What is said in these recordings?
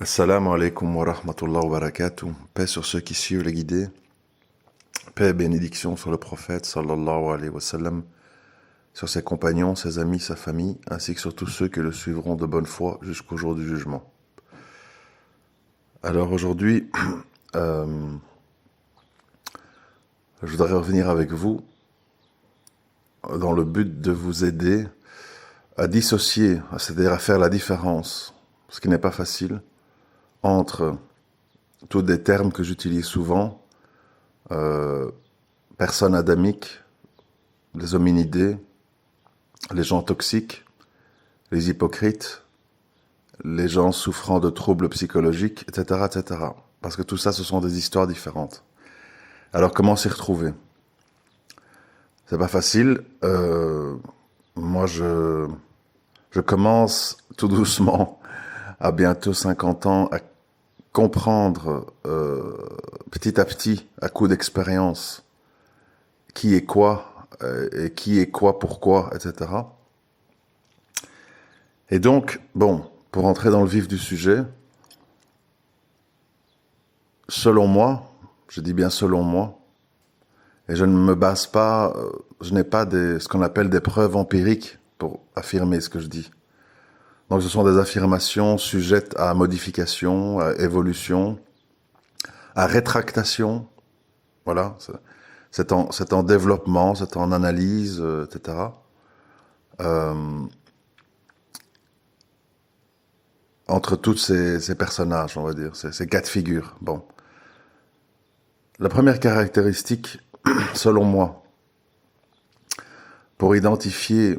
Assalamu alaikum wa rahmatullah wa barakatuh. Paix sur ceux qui suivent les guidés. Paix et bénédiction sur le prophète sallallahu alayhi wa sallam, sur ses compagnons, ses amis, sa famille, ainsi que sur tous ceux qui le suivront de bonne foi jusqu'au jour du jugement. Alors aujourd'hui, je voudrais revenir avec vous dans le but de vous aider à dissocier, c'est-à-dire à faire la différence, ce qui n'est pas facile, entre tous des termes que j'utilise souvent, personnes adamiques, les hominidés, les gens toxiques, les hypocrites, les gens souffrant de troubles psychologiques, etc., etc. Parce que tout ça, ce sont des histoires différentes. Alors, comment s'y retrouver? C'est pas facile. Moi, je commence tout doucement, à bientôt 50 ans, à comprendre petit à petit, à coup d'expérience, qui est quoi, et qui est quoi, pourquoi, etc. Et donc, bon, pour entrer dans le vif du sujet, selon moi, je dis bien selon moi, et je ne me base pas, je n'ai pas ce qu'on appelle des preuves empiriques pour affirmer ce que je dis. Donc ce sont des affirmations sujettes à modification, à évolution, à rétractation, voilà, c'est en développement, c'est en analyse, etc. Entre tous ces personnages, on va dire, ces cas de figure. Bon. La première caractéristique, selon moi, pour identifier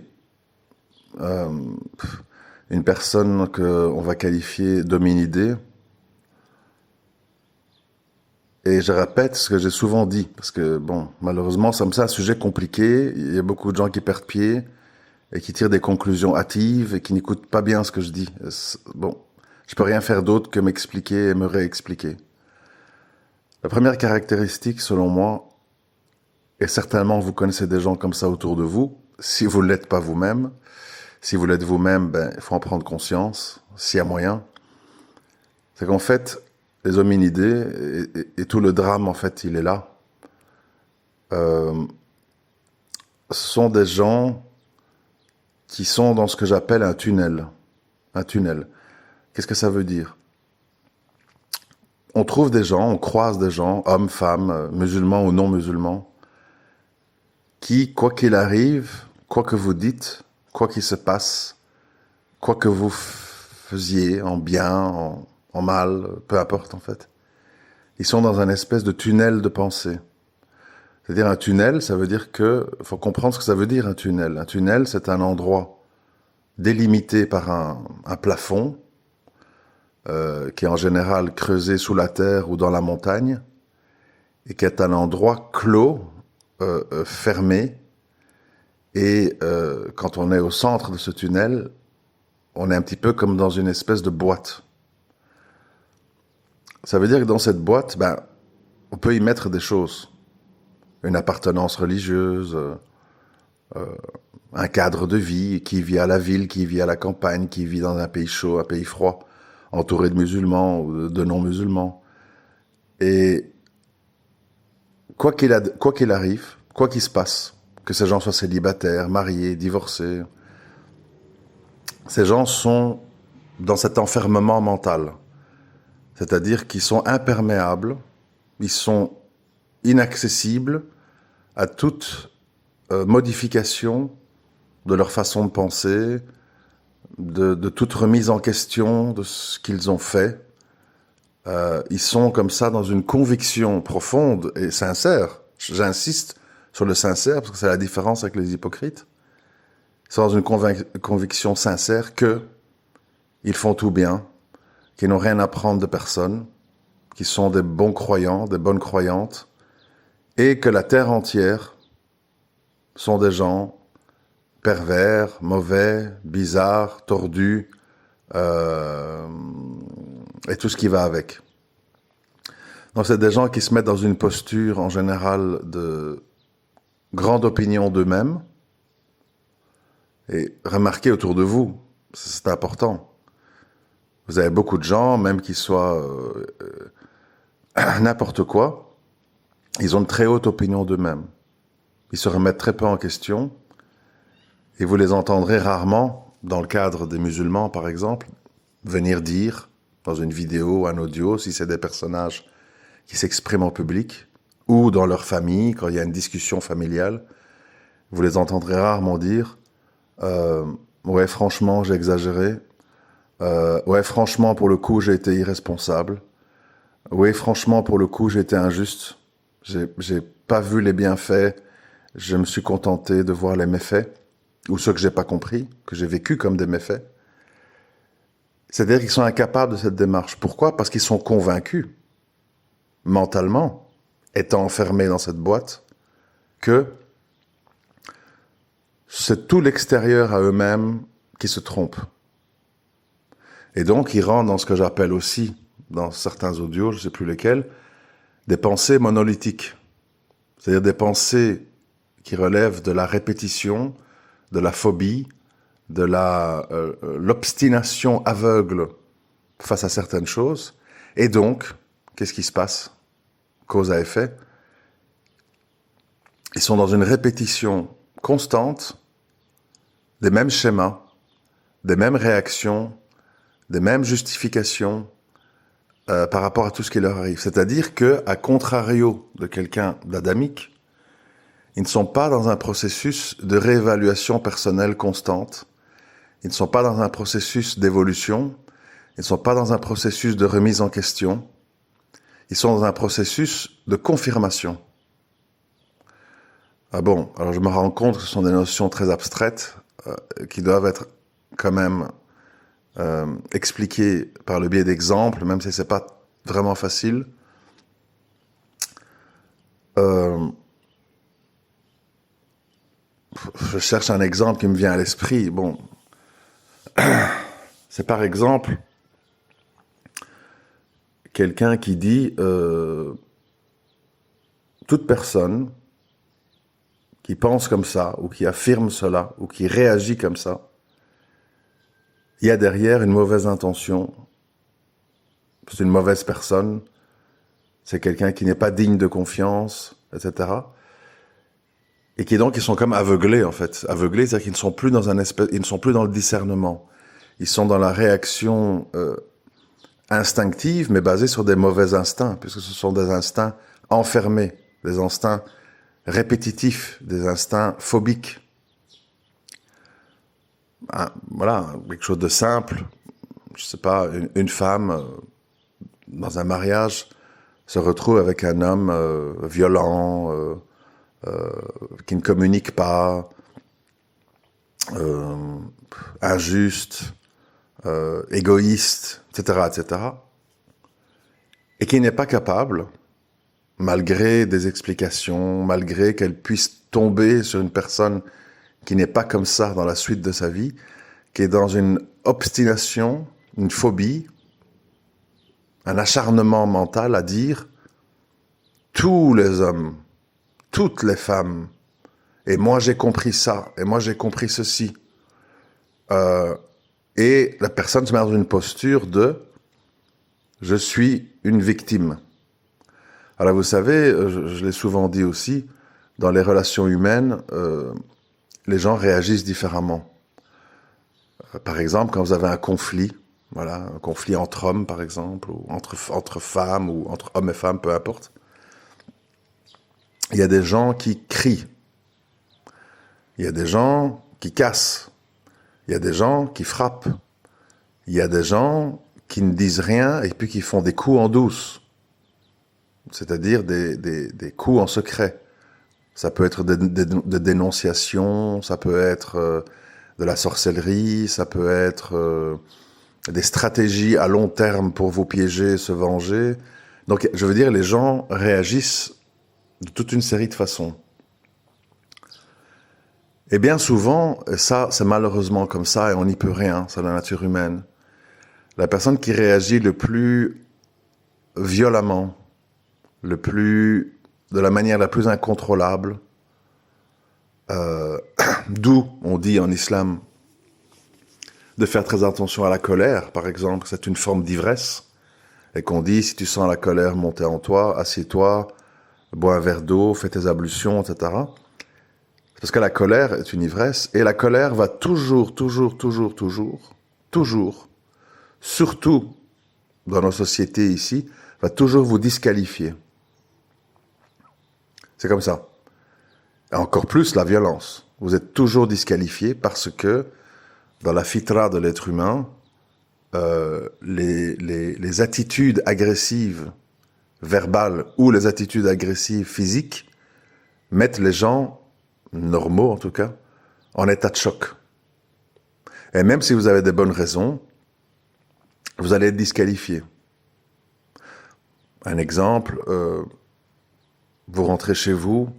une personne qu'on va qualifier d'hominidée, et je répète ce que j'ai souvent dit, parce que, bon, malheureusement, c'est un sujet compliqué, il y a beaucoup de gens qui perdent pied, et qui tirent des conclusions hâtives, et qui n'écoutent pas bien ce que je dis. Bon, je peux rien faire d'autre que m'expliquer et me réexpliquer. La première caractéristique, selon moi, et certainement vous connaissez des gens comme ça autour de vous, si vous ne l'êtes pas vous-même, si vous l'êtes vous-même, ben, il faut en prendre conscience, s'il y a moyen, c'est qu'en fait, les hominidés, et tout le drame, en fait, il est là, ce sont des gens qui sont dans ce que j'appelle un tunnel. Un tunnel. Qu'est-ce que ça veut dire? On trouve des gens, on croise des gens, hommes, femmes, musulmans ou non musulmans, qui, quoi qu'il arrive, quoi que vous dites, quoi qu'il se passe, quoi que vous faisiez, en bien, en mal, peu importe en fait, ils sont dans un espèce de tunnel de pensée. C'est-à-dire un tunnel, ça veut dire que, faut comprendre ce que ça veut dire un tunnel. Un tunnel, c'est un endroit délimité par un plafond, qui est en général creusé sous la terre ou dans la montagne, et qui est un endroit clos, fermé, et quand on est au centre de ce tunnel, on est un petit peu comme dans une espèce de boîte. Ça veut dire que dans cette boîte, ben, on peut y mettre des choses. Une appartenance religieuse, un cadre de vie, qui vit à la ville, qui vit à la campagne, qui vit dans un pays chaud, un pays froid, entouré de musulmans ou de non-musulmans. Et quoi qu'il arrive, quoi qu'il se passe, que ces gens soient célibataires, mariés, divorcés, ces gens sont dans cet enfermement mental. C'est-à-dire qu'ils sont imperméables, ils sont inaccessibles à toute modification de leur façon de penser, de toute remise en question de ce qu'ils ont fait. Ils sont comme ça dans une conviction profonde et sincère. J'insiste sur le sincère parce que c'est la différence avec les hypocrites. Ils sont dans une conviction sincère que ils font tout bien, qu'ils n'ont rien à prendre de personne, qu'ils sont des bons croyants, des bonnes croyantes, et que la terre entière sont des gens pervers, mauvais, bizarres, tordus, et tout ce qui va avec. Donc c'est des gens qui se mettent dans une posture en général de grande opinion d'eux-mêmes. Et remarquez autour de vous, c'est important. Vous avez beaucoup de gens, même qui soient n'importe quoi, ils ont une très haute opinion d'eux-mêmes. Ils se remettent très peu en question, et vous les entendrez rarement, dans le cadre des musulmans par exemple, venir dire, dans une vidéo, un audio, si c'est des personnages qui s'expriment en public, ou dans leur famille, quand il y a une discussion familiale, vous les entendrez rarement dire ouais, franchement, j'ai exagéré. Ouais, franchement, pour le coup, j'ai été irresponsable. Oui, franchement, pour le coup, j'ai été injuste. J'ai pas vu les bienfaits. Je me suis contenté de voir les méfaits, ou ceux que j'ai pas compris, que j'ai vécu comme des méfaits. C'est-à-dire qu'ils sont incapables de cette démarche. Pourquoi? Parce qu'ils sont convaincus, mentalement, étant enfermés dans cette boîte, que c'est tout l'extérieur à eux-mêmes qui se trompe. Et donc, ils rentrent dans ce que j'appelle aussi, dans certains audios, je ne sais plus lesquels, des pensées monolithiques. C'est-à-dire des pensées qui relèvent de la répétition, de la phobie, de l'obstination aveugle face à certaines choses. Et donc, qu'est-ce qui se passe? Cause à effet. Ils sont dans une répétition constante des mêmes schémas, des mêmes réactions, des mêmes justifications par rapport à tout ce qui leur arrive. C'est-à-dire que, à contrario de quelqu'un d'adamique, ils ne sont pas dans un processus de réévaluation personnelle constante. Ils ne sont pas dans un processus d'évolution. Ils ne sont pas dans un processus de remise en question. Ils sont dans un processus de confirmation. Ah bon, alors je me rends compte que ce sont des notions très abstraites qui doivent être quand même expliquées par le biais d'exemples, même si c'est pas vraiment facile. Je cherche un exemple qui me vient à l'esprit. Bon, c'est par exemple quelqu'un qui dit toute personne qui pense comme ça, ou qui affirme cela, ou qui réagit comme ça, il y a derrière une mauvaise intention, c'est une mauvaise personne, c'est quelqu'un qui n'est pas digne de confiance, etc. Et qui donc, ils sont comme aveuglés, en fait. Aveuglés, c'est-à-dire qu'ils ne sont plus dans ils ne sont plus dans le discernement. Ils sont dans la réaction instinctive, mais basée sur des mauvais instincts, puisque ce sont des instincts enfermés, des instincts répétitifs, des instincts phobiques. Voilà, quelque chose de simple. Je sais pas, une femme dans un mariage se retrouve avec un homme violent, qui ne communique pas, injuste, égoïste, etc., etc., et qui n'est pas capable, malgré des explications, malgré qu'elle puisse tomber sur une personne qui n'est pas comme ça dans la suite de sa vie, qui est dans une obstination, une phobie, un acharnement mental à dire tous les hommes, toutes les femmes, et moi j'ai compris ça, et moi j'ai compris ceci. Et la personne se met dans une posture de « je suis une victime ». Alors vous savez, je l'ai souvent dit aussi, dans les relations humaines, les gens réagissent différemment. Par exemple, quand vous avez un conflit, voilà, un conflit entre hommes par exemple, ou entre femmes, ou entre hommes et femmes, peu importe, il y a des gens qui crient, il y a des gens qui cassent, il y a des gens qui frappent, il y a des gens qui ne disent rien et puis qui font des coups en douce, c'est-à-dire des coups en secret. Ça peut être des dénonciations, ça peut être de la sorcellerie, ça peut être des stratégies à long terme pour vous piéger, se venger. Donc, je veux dire, les gens réagissent de toute une série de façons. Et bien souvent, ça, c'est malheureusement comme ça, et on n'y peut rien, c'est la nature humaine. La personne qui réagit le plus violemment, de la manière la plus incontrôlable, d'où on dit en islam, de faire très attention à la colère, par exemple, c'est une forme d'ivresse, et qu'on dit, si tu sens la colère monter en toi, assieds-toi, bois un verre d'eau, fais tes ablutions, etc. Parce que la colère est une ivresse, et la colère va toujours, surtout dans nos sociétés ici, va toujours vous disqualifier. C'est comme ça. Et encore plus la violence. Vous êtes toujours disqualifié parce que dans la fitra de l'être humain, les attitudes agressives verbales ou les attitudes agressives physiques mettent les gens, normaux en tout cas, en état de choc. Et même si vous avez des bonnes raisons, vous allez être disqualifié. Un exemple, vous rentrez chez vous,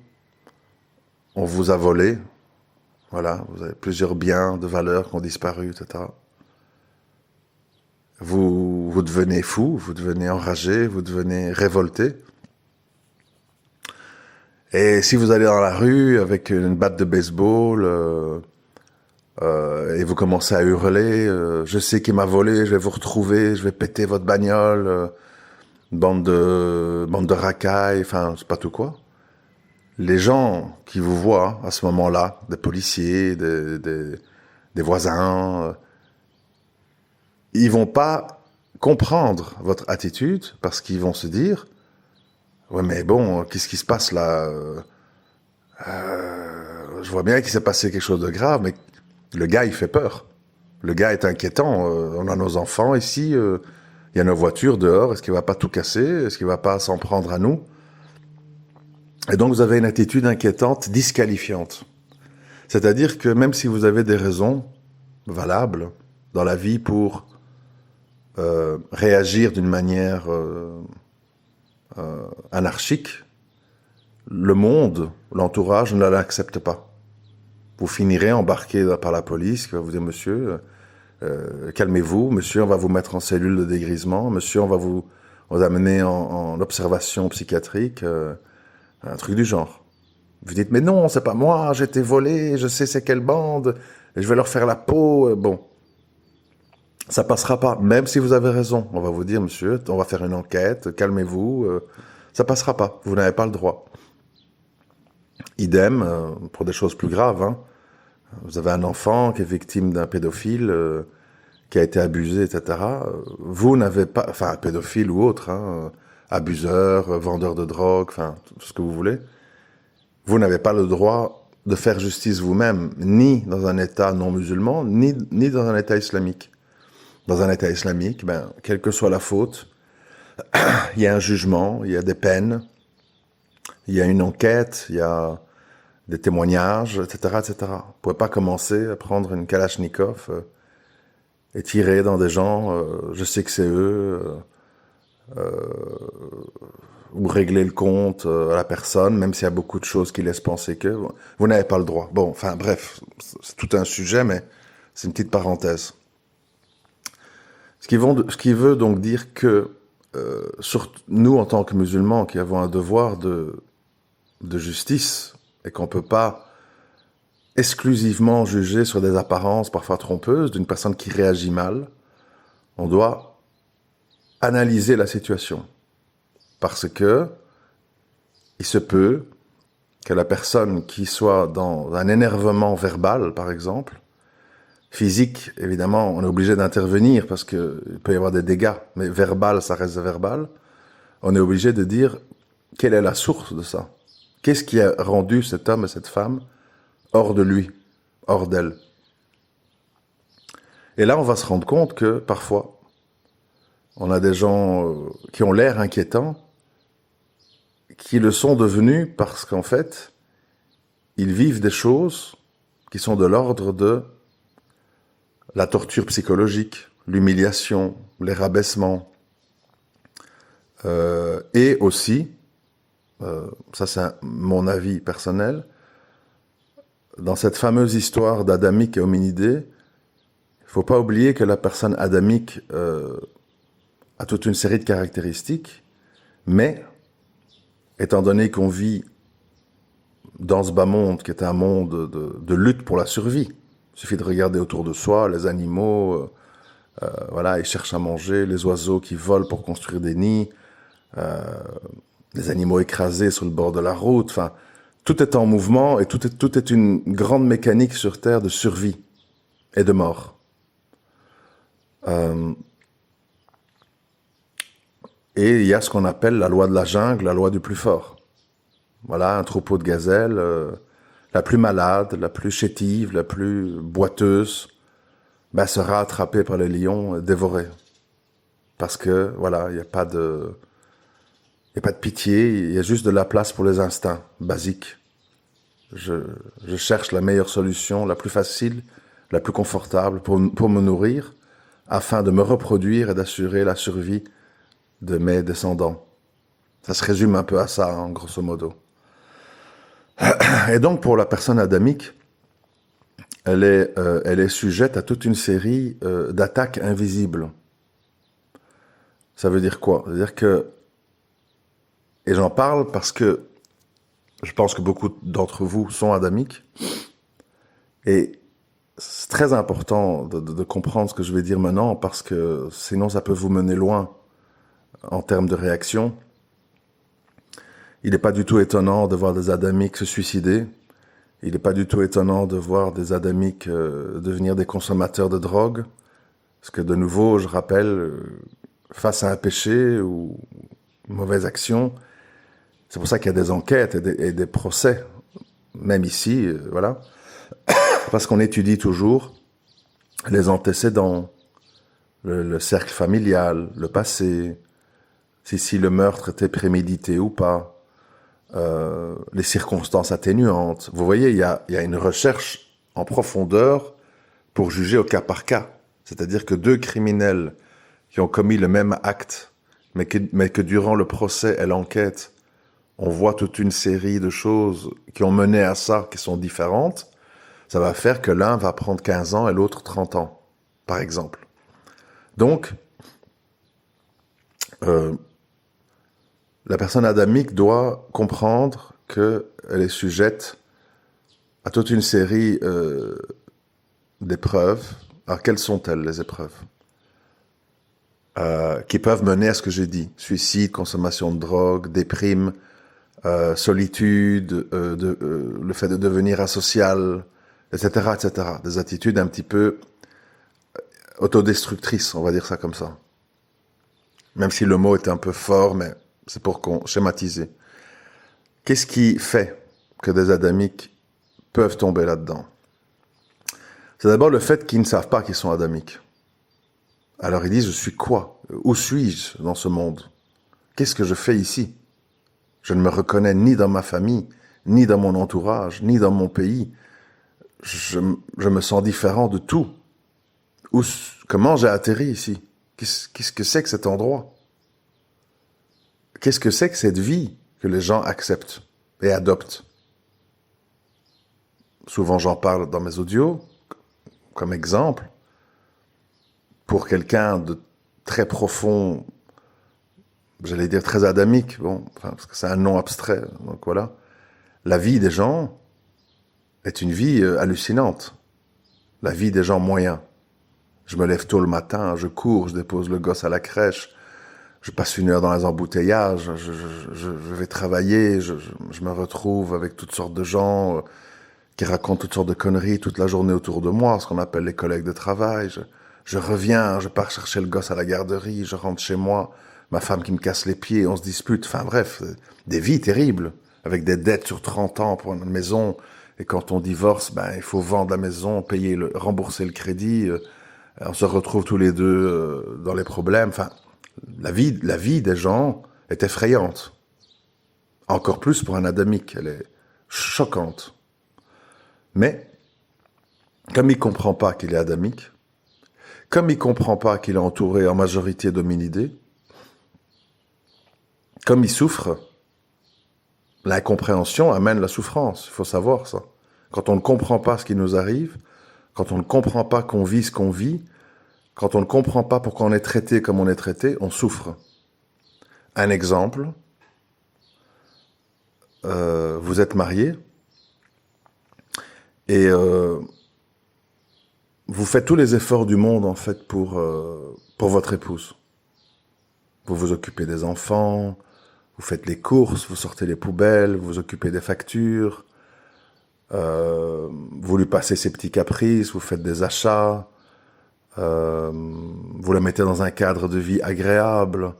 on vous a volé, voilà, vous avez plusieurs biens de valeur qui ont disparu, etc. Vous devenez fou, vous devenez enragé, vous devenez révolté. Et si vous allez dans la rue avec une batte de baseball et vous commencez à hurler, je sais qui m'a volé, je vais vous retrouver, je vais péter votre bagnole, bande de racailles, enfin, c'est pas tout quoi. Les gens qui vous voient à ce moment-là, des policiers, des voisins, ils vont pas comprendre votre attitude parce qu'ils vont se dire « Ouais, mais bon, qu'est-ce qui se passe là je vois bien qu'il s'est passé quelque chose de grave, mais le gars, il fait peur. Le gars est inquiétant. On a nos enfants ici, il y a nos voitures dehors. Est-ce qu'il va pas tout casser? Est-ce qu'il va pas s'en prendre à nous ?» Et donc, vous avez une attitude inquiétante, disqualifiante. C'est-à-dire que même si vous avez des raisons valables dans la vie pour réagir d'une manière anarchique, le monde, l'entourage ne l'accepte pas. Vous finirez embarqué par la police qui va vous dire « Monsieur, calmez-vous. Monsieur, on va vous mettre en cellule de dégrisement. Monsieur, on va vous amener en observation psychiatrique. » Un truc du genre. Vous dites « Mais non, c'est pas moi, j'ai été volé, je sais c'est quelle bande, et je vais leur faire la peau. » Bon. Ça passera pas, même si vous avez raison. On va vous dire « Monsieur, on va faire une enquête, calmez-vous. » Ça passera pas, vous n'avez pas le droit. Idem, pour des choses plus graves. Hein. Vous avez un enfant qui est victime d'un pédophile, qui a été abusé, etc. Vous n'avez pas, enfin, un pédophile ou autre, hein, abuseur, vendeur de drogue, enfin, tout ce que vous voulez. Vous n'avez pas le droit de faire justice vous-même, ni dans un État non musulman, ni dans un État islamique. Dans un État islamique, ben, quelle que soit la faute, il y a un jugement, il y a des peines, il y a une enquête, il y a des témoignages, etc., etc. Vous ne pouvez pas commencer à prendre une Kalachnikov et tirer dans des gens, je sais que c'est eux, ou régler le compte à la personne, même s'il y a beaucoup de choses qui laissent penser que vous n'avez pas le droit. Bon, enfin bref, c'est tout un sujet, mais c'est une petite parenthèse. Ce qui veut donc dire que nous, en tant que musulmans, qui avons un devoir de justice et qu'on ne peut pas exclusivement juger sur des apparences parfois trompeuses d'une personne qui réagit mal, on doit analyser la situation. Parce que il se peut que la personne qui soit dans un énervement verbal, par exemple, physique, évidemment, on est obligé d'intervenir parce qu'il peut y avoir des dégâts, mais verbal, ça reste verbal. On est obligé de dire quelle est la source de ça. Qu'est-ce qui a rendu cet homme et cette femme hors de lui, hors d'elle? Et là, on va se rendre compte que parfois, on a des gens qui ont l'air inquiétants, qui le sont devenus parce qu'en fait, ils vivent des choses qui sont de l'ordre de la torture psychologique, l'humiliation, les rabaissements, et aussi, ça c'est mon avis personnel, dans cette fameuse histoire d'Adamique et hominidé, il ne faut pas oublier que la personne adamique a toute une série de caractéristiques, mais étant donné qu'on vit dans ce bas monde qui est un monde de lutte pour la survie, Il suffit de regarder autour de soi, les animaux, voilà, ils cherchent à manger, les oiseaux qui volent pour construire des nids, les animaux écrasés sur le bord de la route, enfin, tout est en mouvement et tout est une grande mécanique sur Terre de survie et de mort. Et il y a ce qu'on appelle la loi de la jungle, la loi du plus fort. Voilà, un troupeau de gazelles, la plus malade, la plus chétive, la plus boiteuse, ben, sera attrapée par les lions, dévorée. Parce que, voilà, il n'y a pas de pitié, il y a juste de la place pour les instincts basiques. Je cherche la meilleure solution, la plus facile, la plus confortable pour me nourrir, afin de me reproduire et d'assurer la survie de mes descendants. Ça se résume un peu à ça, hein, grosso modo. Et donc, pour la personne adamique, elle est sujette à toute une série d'attaques invisibles. Ça veut dire quoi? Ça veut dire que, et j'en parle parce que je pense que beaucoup d'entre vous sont adamiques, et c'est très important de comprendre ce que je vais dire maintenant, parce que sinon ça peut vous mener loin en termes de réaction. Il n'est pas du tout étonnant de voir des adamiques se suicider. Il n'est pas du tout étonnant de voir des adamiques devenir des consommateurs de drogue. Parce que de nouveau, je rappelle, face à un péché ou une mauvaise action, c'est pour ça qu'il y a des enquêtes et des procès, même ici, voilà. Parce qu'on étudie toujours les antécédents, le cercle familial, le passé, si le meurtre était prémédité ou pas, les circonstances atténuantes. Vous voyez, il y a une recherche en profondeur pour juger au cas par cas. C'est-à-dire que deux criminels qui ont commis le même acte, mais que durant le procès et l'enquête, on voit toute une série de choses qui ont mené à ça, qui sont différentes, ça va faire que l'un va prendre 15 ans et l'autre 30 ans, par exemple. Donc, la personne adamique doit comprendre qu'elle est sujette à toute une série d'épreuves. Alors, quelles sont-elles, les épreuves qui peuvent mener à ce que j'ai dit? Suicide, consommation de drogue, déprime, solitude, le fait de devenir asocial, etc., etc. Des attitudes un petit peu autodestructrices, on va dire ça comme ça. Même si le mot est un peu fort, mais c'est pour qu'on schématise. Qu'est-ce qui fait que des adamiques peuvent tomber là-dedans? C'est d'abord le fait qu'ils ne savent pas qu'ils sont adamiques. Alors ils disent, je suis quoi? Où suis-je dans ce monde? Qu'est-ce que je fais ici? Je ne me reconnais ni dans ma famille, ni dans mon entourage, ni dans mon pays. Je me sens différent de tout. Comment j'ai atterri ici? Qu'est-ce que c'est que cet endroit? Qu'est-ce que c'est que cette vie que les gens acceptent et adoptent? Souvent j'en parle dans mes audios, comme exemple. Pour quelqu'un de très profond, j'allais dire très adamique, bon, enfin, parce que c'est un nom abstrait, donc voilà. La vie des gens est une vie hallucinante. La vie des gens moyens. Je me lève tôt le matin, je cours, je dépose le gosse à la crèche, je passe une heure dans les embouteillages, je vais travailler, je me retrouve avec toutes sortes de gens qui racontent toutes sortes de conneries toute la journée autour de moi, ce qu'on appelle les collègues de travail. Je reviens, je pars chercher le gosse à la garderie, je rentre chez moi, ma femme qui me casse les pieds, on se dispute. Enfin bref, des vies terribles, avec des dettes sur 30 ans pour une maison. Et quand on divorce, ben il faut vendre la maison, rembourser le crédit. On se retrouve tous les deux dans les problèmes. Enfin, la vie des gens est effrayante. Encore plus pour un adamique, elle est choquante. Mais, comme il ne comprend pas qu'il est adamique, comme il ne comprend pas qu'il est entouré en majorité d'hominidés, comme il souffre, l'incompréhension amène la souffrance. Il faut savoir ça. Quand on ne comprend pas ce qui nous arrive, quand on ne comprend pas qu'on vit ce qu'on vit, quand on ne comprend pas pourquoi on est traité comme on est traité, on souffre. Un exemple, vous êtes marié et vous faites tous les efforts du monde, en fait, pour votre épouse. Vous vous occupez des enfants, vous faites les courses, vous sortez les poubelles, vous vous occupez des factures, vous lui passez ses petits caprices, vous faites des achats, vous la mettez dans un cadre de vie agréable,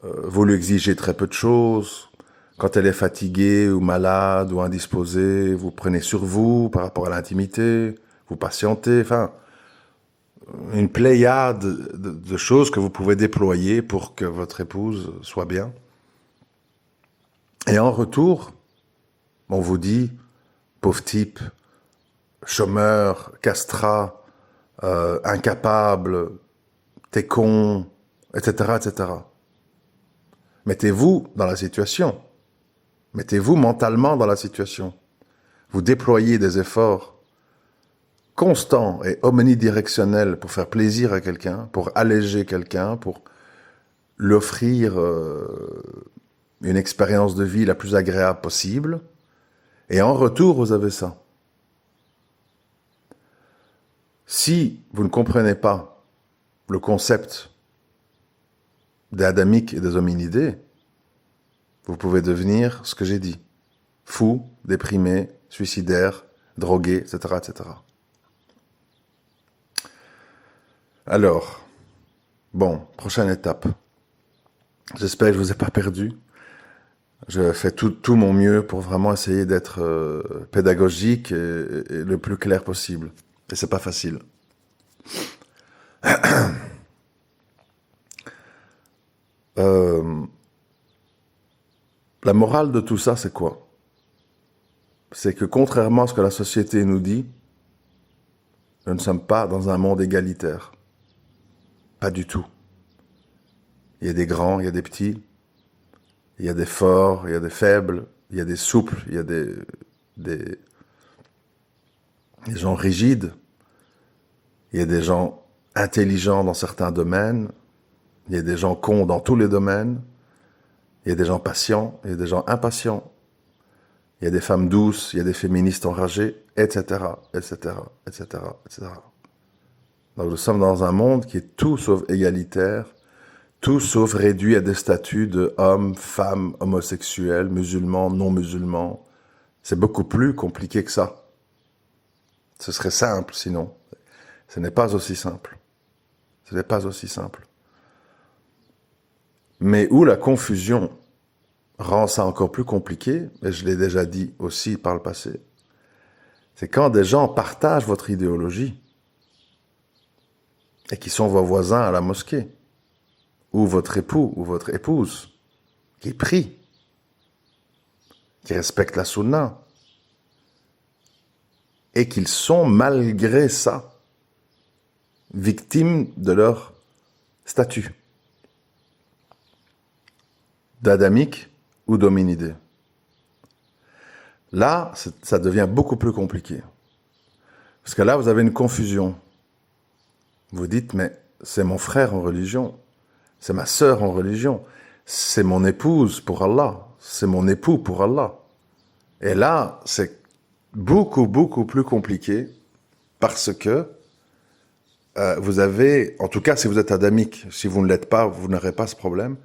vous lui exigez très peu de choses. Quand elle est fatiguée ou malade ou indisposée, vous prenez sur vous par rapport à l'intimité, vous patientez, enfin, une pléiade de choses que vous pouvez déployer pour que votre épouse soit bien. Et en retour, on vous dit, pauvre type, chômeur, castrat, incapable, t'es con, etc., etc. Mettez-vous dans la situation. Mettez-vous mentalement dans la situation. Vous déployez des efforts constants et omnidirectionnels pour faire plaisir à quelqu'un, pour alléger quelqu'un, pour lui offrir une expérience de vie la plus agréable possible. Et en retour, vous avez ça. Si vous ne comprenez pas le concept des adamiques et des hominidés, vous pouvez devenir ce que j'ai dit. Fou, déprimé, suicidaire, drogué, etc., etc. Alors, bon, prochaine étape. J'espère que je ne vous ai pas perdu. Je fais tout mon mieux pour vraiment essayer d'être pédagogique et le plus clair possible. Et c'est pas facile. La morale de tout ça, c'est quoi? C'est que contrairement à ce que la société nous dit, nous ne sommes pas dans un monde égalitaire. Pas du tout. Il y a des grands, il y a des petits, il y a des forts, il y a des faibles, il y a des souples, il y a des gens rigides, il y a des gens intelligents dans certains domaines, il y a des gens cons dans tous les domaines, il y a des gens patients, il y a des gens impatients, il y a des femmes douces, il y a des féministes enragées, etc., etc., etc., etc. Donc nous sommes dans un monde qui est tout sauf égalitaire, tout sauf réduit à des statuts de hommes, femmes, homosexuels, musulmans, non-musulmans. C'est beaucoup plus compliqué que ça. Ce serait simple sinon. Ce n'est pas aussi simple. Ce n'est pas aussi simple. Mais où la confusion rend ça encore plus compliqué, et je l'ai déjà dit aussi par le passé, c'est quand des gens partagent votre idéologie et qui sont vos voisins à la mosquée, ou votre époux ou votre épouse, qui prie, qui respecte la sunna, et qu'ils sont malgré ça victimes de leur statut d'adamique ou d'hominidé. Là, ça devient beaucoup plus compliqué. Parce que là, vous avez une confusion. Vous dites, mais c'est mon frère en religion, c'est ma sœur en religion, c'est mon épouse pour Allah, c'est mon époux pour Allah. Et là, c'est beaucoup, beaucoup plus compliqué parce que vous avez, en tout cas si vous êtes adamique, si vous ne l'êtes pas, vous n'aurez pas ce problème,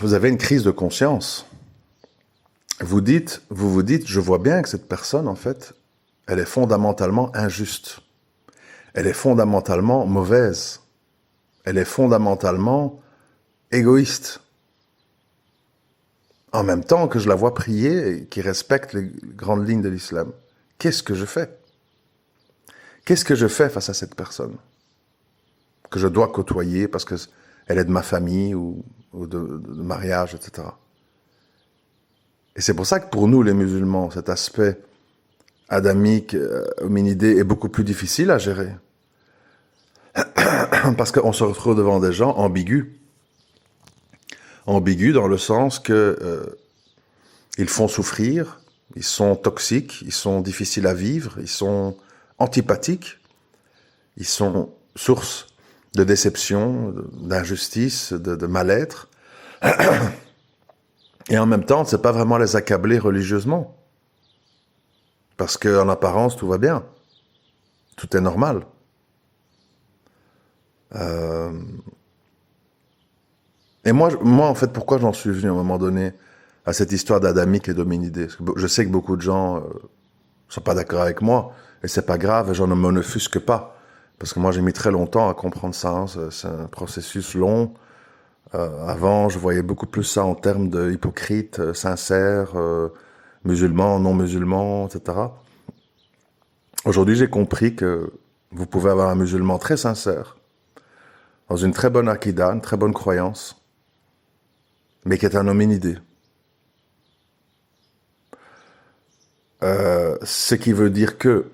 vous avez une crise de conscience. Vous vous dites, je vois bien que cette personne, en fait, elle est fondamentalement injuste. Elle est fondamentalement mauvaise. Elle est fondamentalement égoïste. En même temps que je la vois prier et qui respecte les grandes lignes de l'islam. Qu'est-ce que je fais? Qu'est-ce que je fais face à cette personne que je dois côtoyer parce qu'elle est de ma famille ou de mariage, etc. Et c'est pour ça que pour nous, les musulmans, cet aspect adamique, hominidé, est beaucoup plus difficile à gérer. Parce qu'on se retrouve devant des gens ambigus. Ambigus dans le sens que ils font souffrir, ils sont toxiques, ils sont difficiles à vivre, ils sont antipathiques, ils sont source de déception, d'injustice, de mal-être. Et en même temps, c'est pas vraiment les accabler religieusement. Parce qu'en apparence, tout va bien. Tout est normal. Et moi, en fait, pourquoi j'en suis venu à un moment donné à cette histoire d'Adamique et d'hominidés? Parce que je sais que beaucoup de gens sont pas d'accord avec moi, et c'est pas grave, et j'en ne m'en offusque pas. Parce que moi, j'ai mis très longtemps à comprendre ça. Hein. C'est un processus long. Avant, je voyais beaucoup plus ça en termes de hypocrites, sincères, musulmans, non musulmans, etc. Aujourd'hui, j'ai compris que vous pouvez avoir un musulman très sincère, dans une très bonne akida, une très bonne croyance, mais qui est un hominidé. Ce qui veut dire que,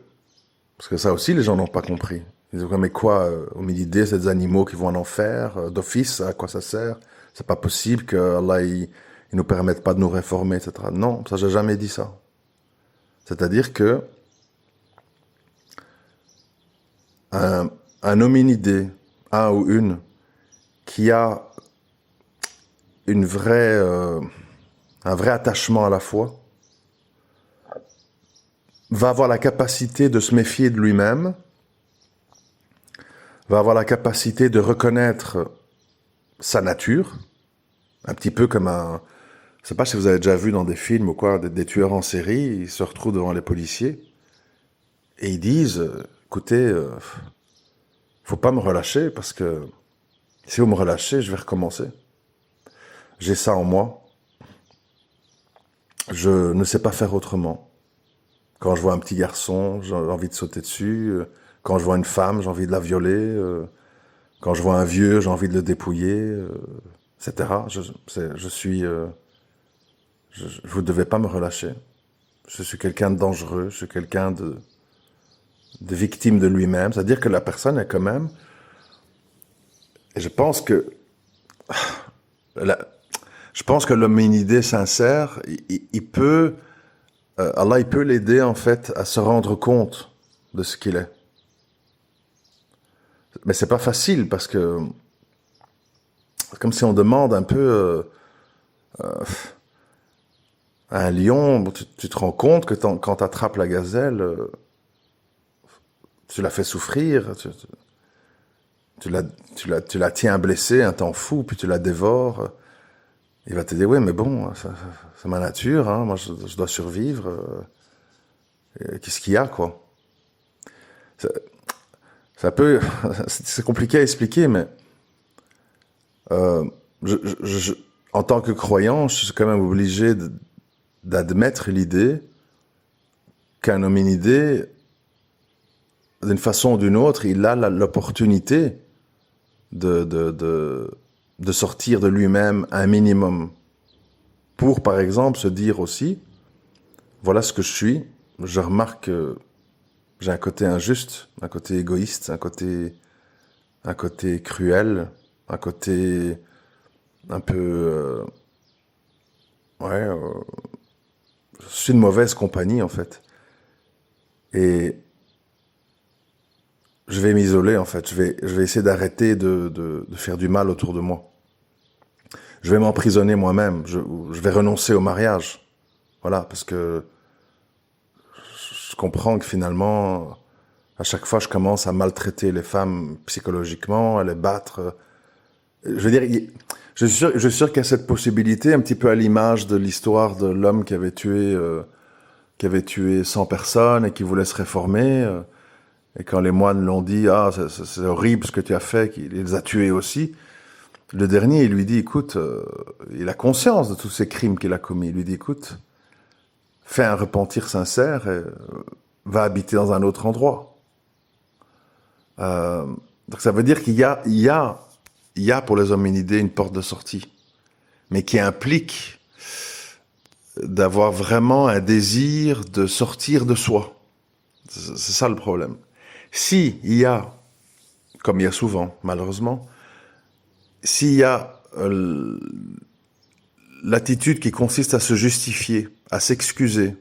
parce que ça aussi les gens n'ont pas compris, ils disent mais quoi, hominidés, c'est des animaux qui vont en enfer, d'office, à quoi ça sert? C'est pas possible que Allah il nous permette pas de nous réformer, etc. Non, ça j'ai jamais dit ça. C'est-à-dire que un hominidé, un ou une, qui a une vraie, un vrai attachement à la foi, va avoir la capacité de se méfier de lui-même, va avoir la capacité de reconnaître sa nature, un petit peu comme un... Je ne sais pas si vous avez déjà vu dans des films ou quoi, des tueurs en série, ils se retrouvent devant les policiers et ils disent, écoutez, faut pas me relâcher parce que si vous me relâchez, je vais recommencer. J'ai ça en moi. Je ne sais pas faire autrement. Quand je vois un petit garçon, j'ai envie de sauter dessus. Quand je vois une femme, j'ai envie de la violer. Quand je vois un vieux, j'ai envie de le dépouiller, etc. Je suis... vous ne devez pas me relâcher. Je suis quelqu'un de dangereux, je suis quelqu'un de victime de lui-même. C'est-à-dire que la personne est quand même... Et je pense que... je pense que l'hominidé sincère, il peut... Allah, il peut l'aider en fait à se rendre compte de ce qu'il est. Mais c'est pas facile parce que... C'est comme si on demande un peu... à un lion, tu te rends compte que quand tu attrapes la gazelle, tu la fais souffrir, tu la tiens blessée un temps fou, puis tu la dévores. Il va te dire, oui, mais bon, c'est ma nature, hein, moi je dois survivre. Qu'est-ce qu'il y a, quoi? C'est un peu... C'est compliqué à expliquer, mais... Je, je, je, en tant que croyant, je suis quand même obligé d'admettre l'idée qu'un hominidé, d'une façon ou d'une autre, il a l'opportunité de sortir de lui-même un minimum pour, par exemple, se dire aussi, voilà ce que je suis. Je remarque que j'ai un côté injuste, un côté égoïste, un côté cruel, un côté un peu... je suis une mauvaise compagnie, en fait. Et je vais m'isoler, en fait. Je vais essayer d'arrêter de faire du mal autour de moi. Je vais m'emprisonner moi-même. Je vais renoncer au mariage. Voilà, parce que je comprends que finalement, à chaque fois, je commence à maltraiter les femmes psychologiquement, à les battre. Je veux dire, je suis sûr qu'il y a cette possibilité, un petit peu à l'image de l'histoire de l'homme qui avait tué 100 personnes et qui voulait se réformer. Et quand les moines l'ont dit, ah, c'est horrible ce que tu as fait, qu'il les a tués aussi. Le dernier, il lui dit, écoute, il a conscience de tous ces crimes qu'il a commis. Il lui dit, écoute, fais un repentir sincère et va habiter dans un autre endroit. Donc ça veut dire qu'il y a pour les hominidés une porte de sortie, mais qui implique d'avoir vraiment un désir de sortir de soi. C'est ça le problème. Si il y a, comme il y a souvent, malheureusement, s'il y a l'attitude qui consiste à se justifier, à s'excuser,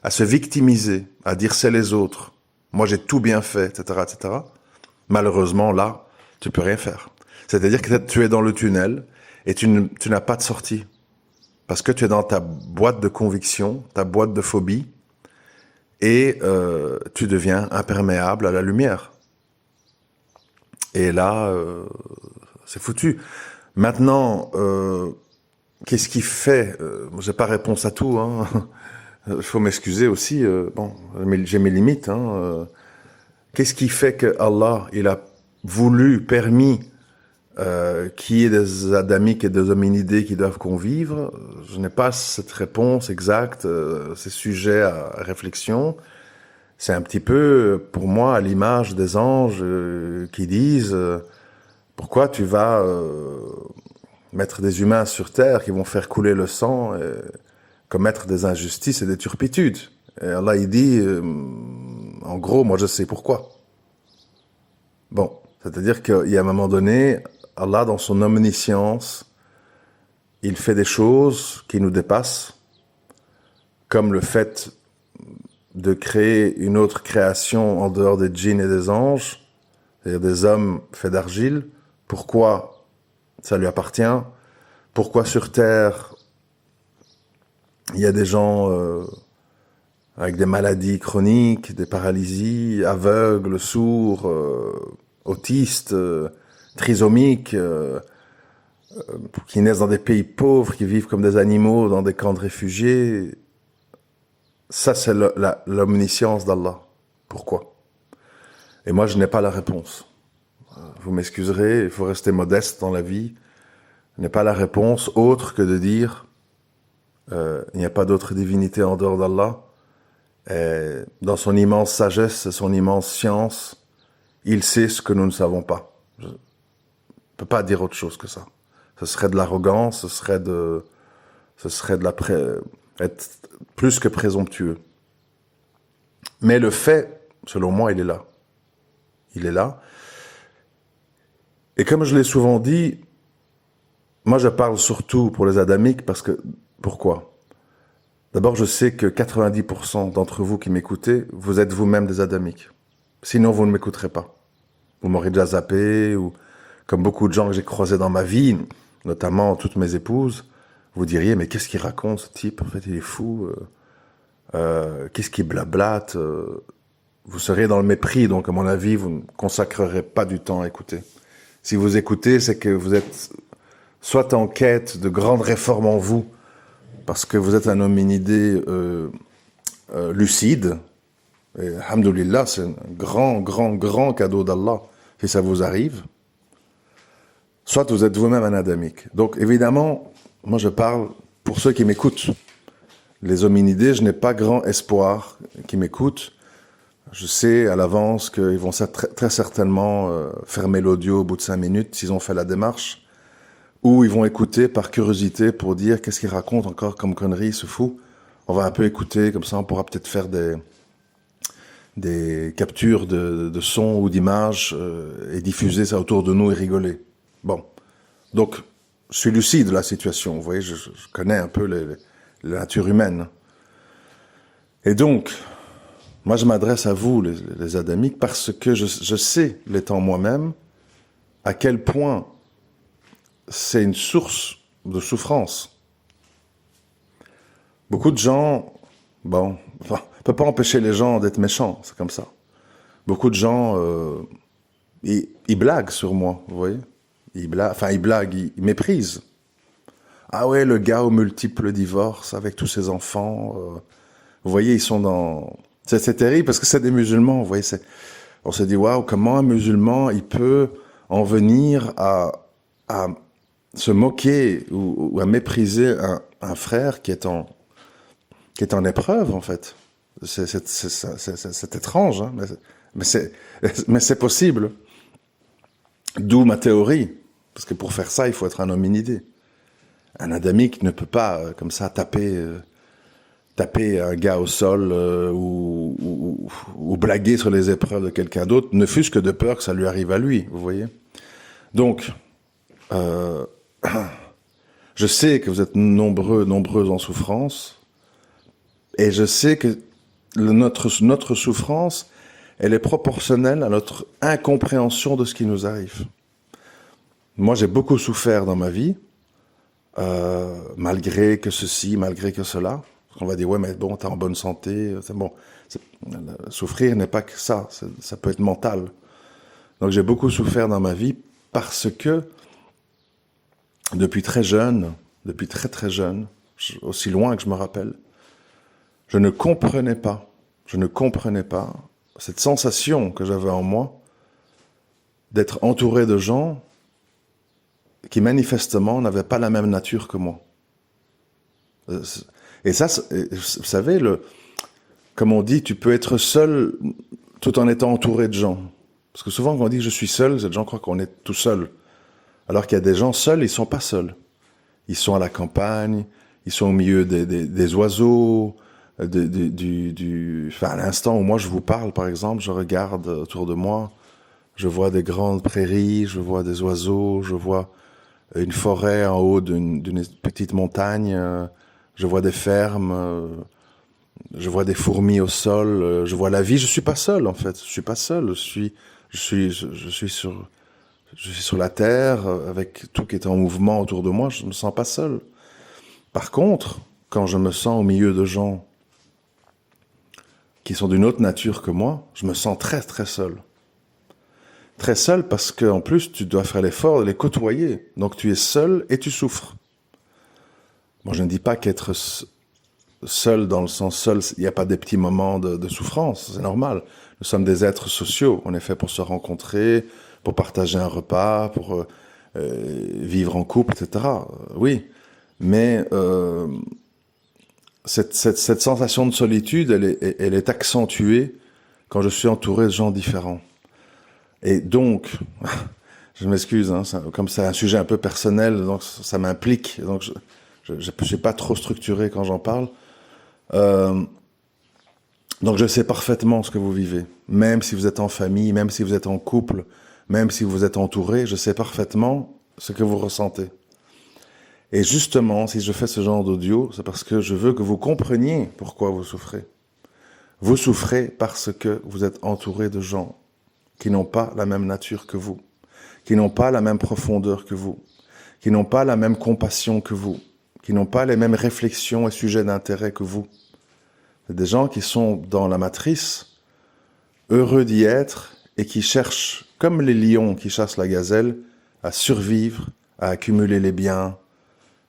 à se victimiser, à dire c'est les autres, moi j'ai tout bien fait, etc., etc., malheureusement, là, tu peux rien faire. C'est-à-dire que tu es dans le tunnel et tu n'as pas de sortie. Parce que tu es dans ta boîte de conviction, ta boîte de phobie, et tu deviens imperméable à la lumière. Et là, c'est foutu. Maintenant, qu'est-ce qui fait j'ai pas réponse à tout, hein. Il faut m'excuser aussi. Bon, j'ai mes limites. Hein. Qu'est-ce qui fait que Allah, il a voulu, permis qu'il y ait des adamiques et des hominidés qui doivent convivre? Je n'ai pas cette réponse exacte. C'est sujet à réflexion. C'est un petit peu, pour moi, à l'image des anges qui disent pourquoi tu vas mettre des humains sur terre qui vont faire couler le sang et commettre des injustices et des turpitudes. Et Allah, il dit, en gros, moi je sais pourquoi. Bon, c'est-à-dire qu'il y a un moment donné, Allah, dans son omniscience, il fait des choses qui nous dépassent, comme le fait de créer une autre création en dehors des djinns et des anges, c'est-à-dire des hommes faits d'argile. Pourquoi ça lui appartient? Pourquoi sur terre il y a des gens avec des maladies chroniques, des paralysies, aveugles, sourds, autistes, trisomiques, qui naissent dans des pays pauvres, qui vivent comme des animaux dans des camps de réfugiés? Ça, c'est l'omniscience d'Allah. Pourquoi? Et moi, je n'ai pas la réponse. Vous m'excuserez, il faut rester modeste dans la vie. Je n'ai pas la réponse autre que de dire il n'y a pas d'autre divinité en dehors d'Allah. Et dans son immense sagesse et son immense science, il sait ce que nous ne savons pas. Je ne peux pas dire autre chose que ça. Ce serait de l'arrogance, ce serait de être plus que présomptueux. Mais le fait, selon moi, il est là. Il est là. Et comme je l'ai souvent dit, moi je parle surtout pour les adamiques parce que, pourquoi? D'abord, je sais que 90% d'entre vous qui m'écoutez, vous êtes vous-même des adamiques. Sinon, vous ne m'écouterez pas. Vous m'aurez déjà zappé, ou comme beaucoup de gens que j'ai croisés dans ma vie, notamment toutes mes épouses, vous diriez, mais qu'est-ce qu'il raconte ce type? En fait, il est fou. Qu'est-ce qu'il blablate? Vous serez dans le mépris, donc à mon avis, vous ne consacrerez pas du temps à écouter. Si vous écoutez, c'est que vous êtes soit en quête de grandes réformes en vous, parce que vous êtes un hominidé lucide, et alhamdoulilah, c'est un grand cadeau d'Allah, si ça vous arrive, soit vous êtes vous-même un adamique. Donc évidemment, moi je parle pour ceux qui m'écoutent. Les hominidés, je n'ai pas grand espoir qu'ils m'écoutent. Je sais à l'avance qu'ils vont très certainement fermer l'audio au bout de 5 minutes s'ils ont fait la démarche, ou ils vont écouter par curiosité pour dire qu'est-ce qu'il raconte encore comme connerie, ce fou. On va un peu écouter, comme ça on pourra peut-être faire des captures de sons ou d'images et diffuser ça autour de nous et rigoler. Bon, donc je suis lucide de la situation, vous voyez, je connais un peu la nature humaine. Et donc, moi je m'adresse à vous, les adamiques, parce que je sais, l'étant moi-même, à quel point c'est une source de souffrance. Beaucoup de gens, bon, enfin, on ne peut pas empêcher les gens d'être méchants, c'est comme ça. Beaucoup de gens, ils blaguent sur moi, vous voyez. Ils blaguent, ils méprisent. Ah ouais, le gars aux multiples divorces avec tous ses enfants. Vous voyez, ils sont dans... C'est terrible parce que c'est des musulmans, vous voyez. On se dit, waouh, comment un musulman, il peut en venir à se moquer ou à mépriser un frère qui est en épreuve, en fait. C'est étrange, hein, mais c'est possible. D'où ma théorie. Parce que pour faire ça, il faut être un hominidé. Un adamique ne peut pas, comme ça, taper un gars au sol ou blaguer sur les épreuves de quelqu'un d'autre, ne fût-ce que de peur que ça lui arrive à lui, vous voyez. Donc, je sais que vous êtes nombreux en souffrance, et je sais que notre souffrance, elle est proportionnelle à notre incompréhension de ce qui nous arrive. Moi, j'ai beaucoup souffert dans ma vie, malgré que ceci, malgré que cela. On va dire, ouais, mais bon, t'es en bonne santé, c'est bon. Souffrir n'est pas que ça peut être mental. Donc j'ai beaucoup souffert dans ma vie parce que depuis très jeune, depuis très très jeune, aussi loin que je me rappelle, je ne comprenais pas cette sensation que j'avais en moi d'être entouré de gens qui manifestement n'avaient pas la même nature que moi. Et ça, vous savez, comme on dit, tu peux être seul tout en étant entouré de gens. Parce que souvent, quand on dit que je suis seul, les gens croient qu'on est tout seul. Alors qu'il y a des gens seuls, ils ne sont pas seuls. Ils sont à la campagne, ils sont au milieu des oiseaux. Enfin, à l'instant où moi je vous parle, par exemple, je regarde autour de moi, je vois des grandes prairies, je vois des oiseaux, je vois une forêt en haut d'une petite montagne, je vois des fermes, je vois des fourmis au sol, je vois la vie. Je suis pas seul en fait. Je suis pas seul. Je suis sur la terre avec tout qui est en mouvement autour de moi. Je me sens pas seul. Par contre, quand je me sens au milieu de gens qui sont d'une autre nature que moi, je me sens très très seul. Très seul parce qu'en plus tu dois faire l'effort de les côtoyer. Donc tu es seul et tu souffres. Moi je ne dis pas qu'être seul dans le sens seul, il n'y a pas des petits moments de souffrance, c'est normal. Nous sommes des êtres sociaux, on est fait pour se rencontrer, pour partager un repas, pour vivre en couple, etc. Oui, mais cette sensation de solitude, elle est accentuée quand je suis entouré de gens différents. Et donc, je m'excuse, hein, comme c'est un sujet un peu personnel, donc ça m'implique, donc je ne suis pas trop structuré quand j'en parle. Donc je sais parfaitement ce que vous vivez, même si vous êtes en famille, même si vous êtes en couple, même si vous êtes entouré, je sais parfaitement ce que vous ressentez. Et justement, si je fais ce genre d'audio, c'est parce que je veux que vous compreniez pourquoi vous souffrez. Vous souffrez parce que vous êtes entouré de gens qui n'ont pas la même nature que vous, qui n'ont pas la même profondeur que vous, qui n'ont pas la même compassion que vous, qui n'ont pas les mêmes réflexions et sujets d'intérêt que vous. C'est des gens qui sont dans la matrice, heureux d'y être, et qui cherchent, comme les lions qui chassent la gazelle, à survivre, à accumuler les biens,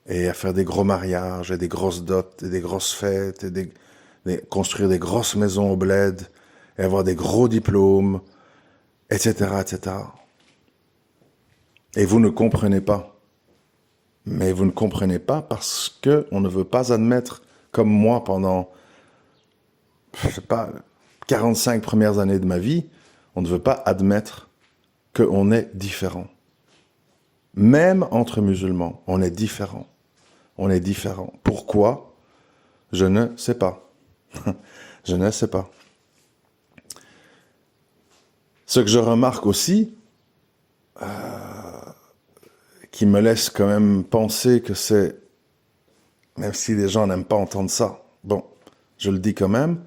et à faire des gros mariages, et des grosses dots, et des grosses fêtes, et construire des grosses maisons au bled, et avoir des gros diplômes, etc., etc. Et vous ne comprenez pas. Mais vous ne comprenez pas parce qu'on ne veut pas admettre, comme moi pendant, je sais pas, 45 premières années de ma vie, on ne veut pas admettre qu'on est différent. Même entre musulmans, on est différent. On est différent. Pourquoi? Je ne sais pas. Je ne sais pas. Ce que je remarque aussi, qui me laisse quand même penser que c'est, même si les gens n'aiment pas entendre ça, bon, je le dis quand même,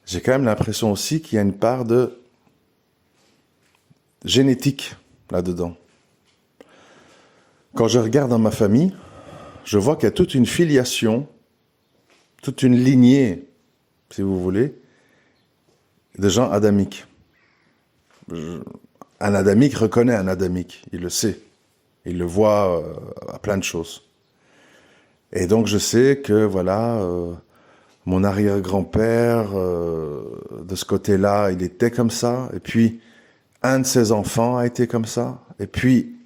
j'ai quand même l'impression aussi qu'il y a une part de génétique là-dedans. Quand je regarde dans ma famille, je vois qu'il y a toute une filiation, toute une lignée, si vous voulez, de gens adamiques. Un adamique reconnaît un adamique, il le sait. Il le voit à plein de choses. Et donc je sais que, voilà, mon arrière-grand-père, de ce côté-là, il était comme ça. Et puis, un de ses enfants a été comme ça. Et puis,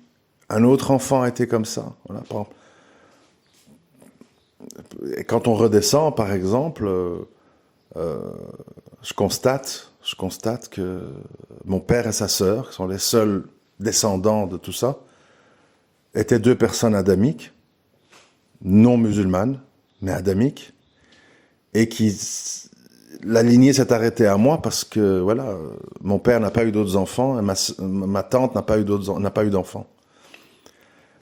un autre enfant a été comme ça. Voilà. Et quand on redescend, par exemple, je constate que mon père et sa sœur, qui sont les seuls descendants de tout ça, étaient deux personnes adamiques, non musulmanes, mais adamiques, et la lignée s'est arrêtée à moi parce que, voilà, mon père n'a pas eu d'autres enfants, et ma tante n'a pas eu d'enfants.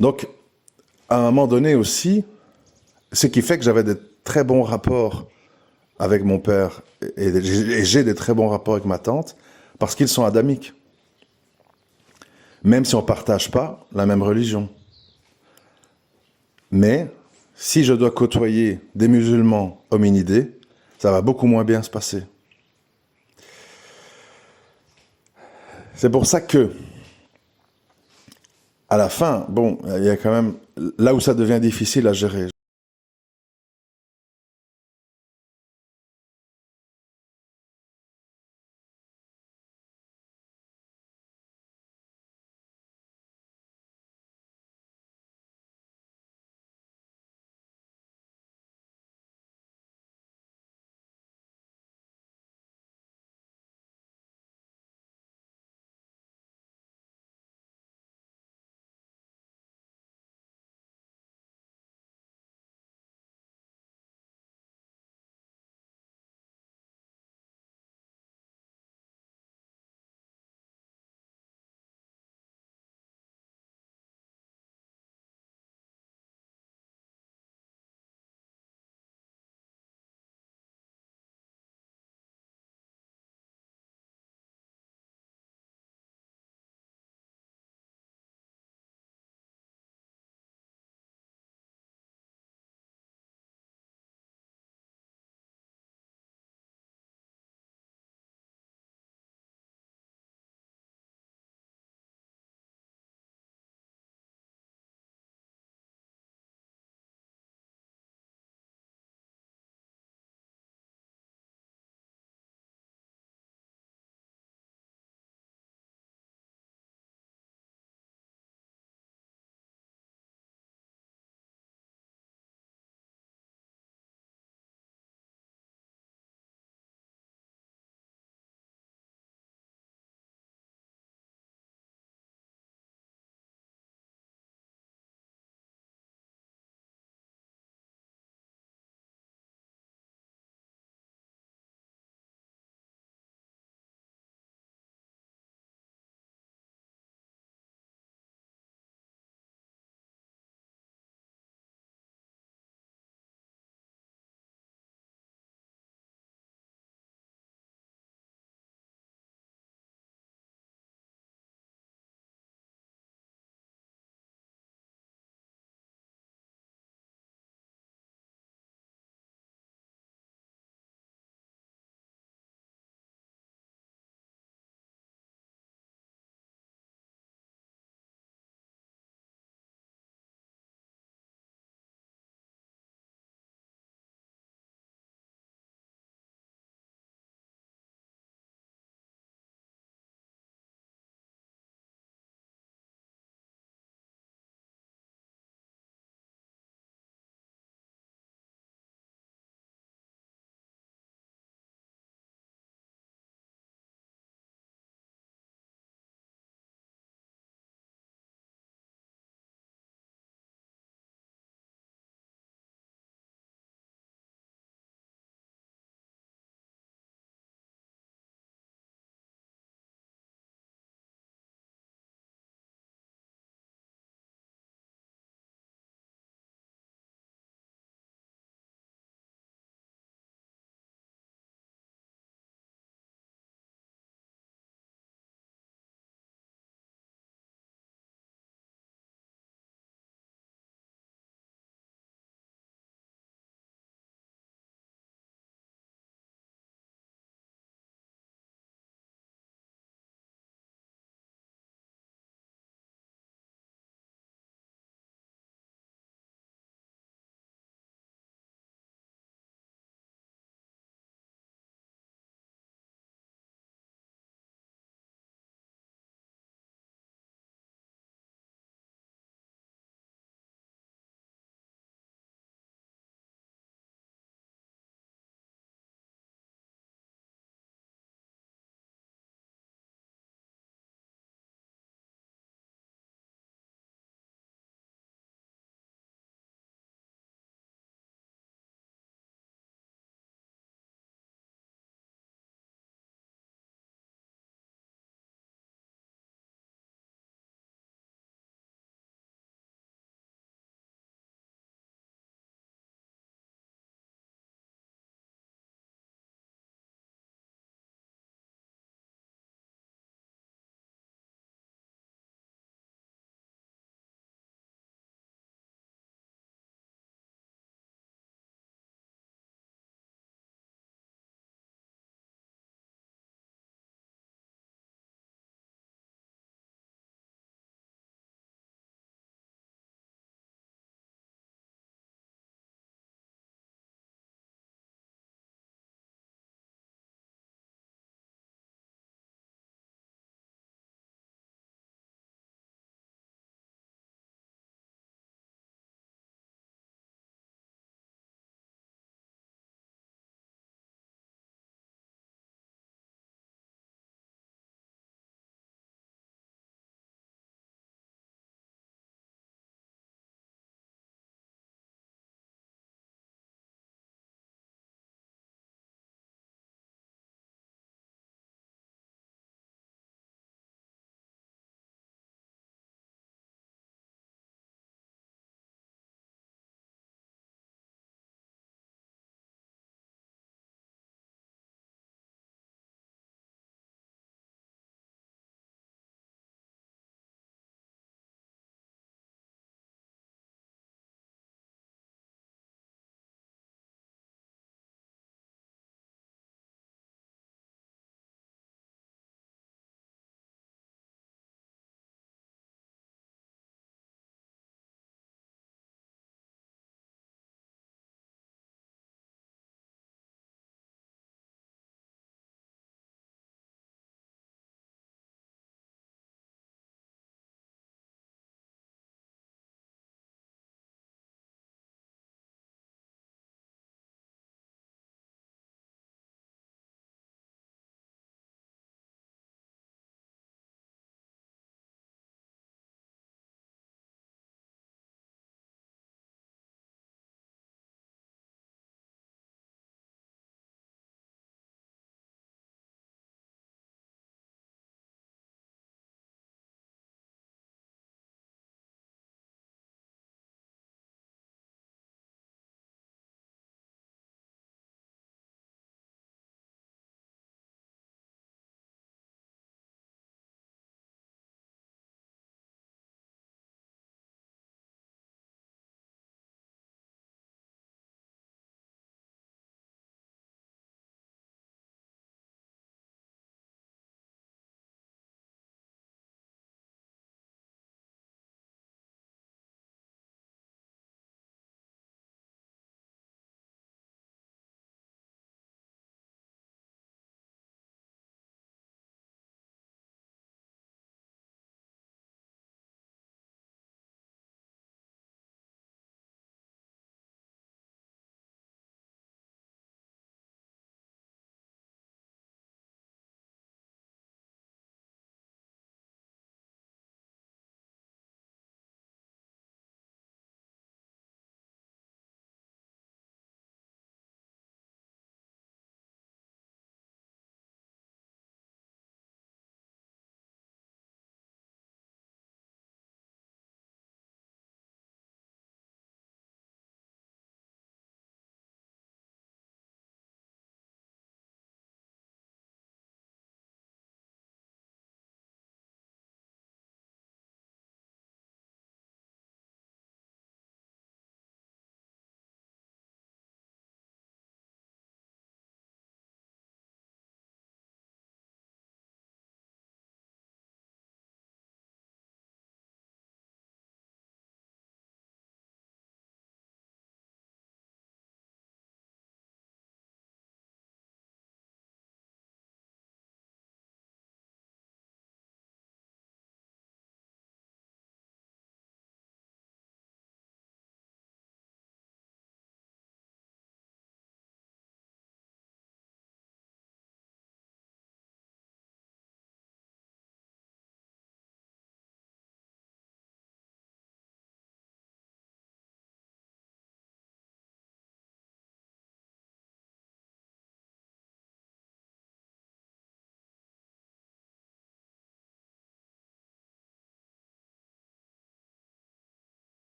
Donc, à un moment donné aussi, ce qui fait que j'avais des très bons rapports avec mon père, et j'ai des très bons rapports avec ma tante, parce qu'ils sont adamiques. Même si on ne partage pas la même religion. Mais si je dois côtoyer des musulmans hominidés, ça va beaucoup moins bien se passer. C'est pour ça que, à la fin, bon, il y a quand même, là où ça devient difficile à gérer.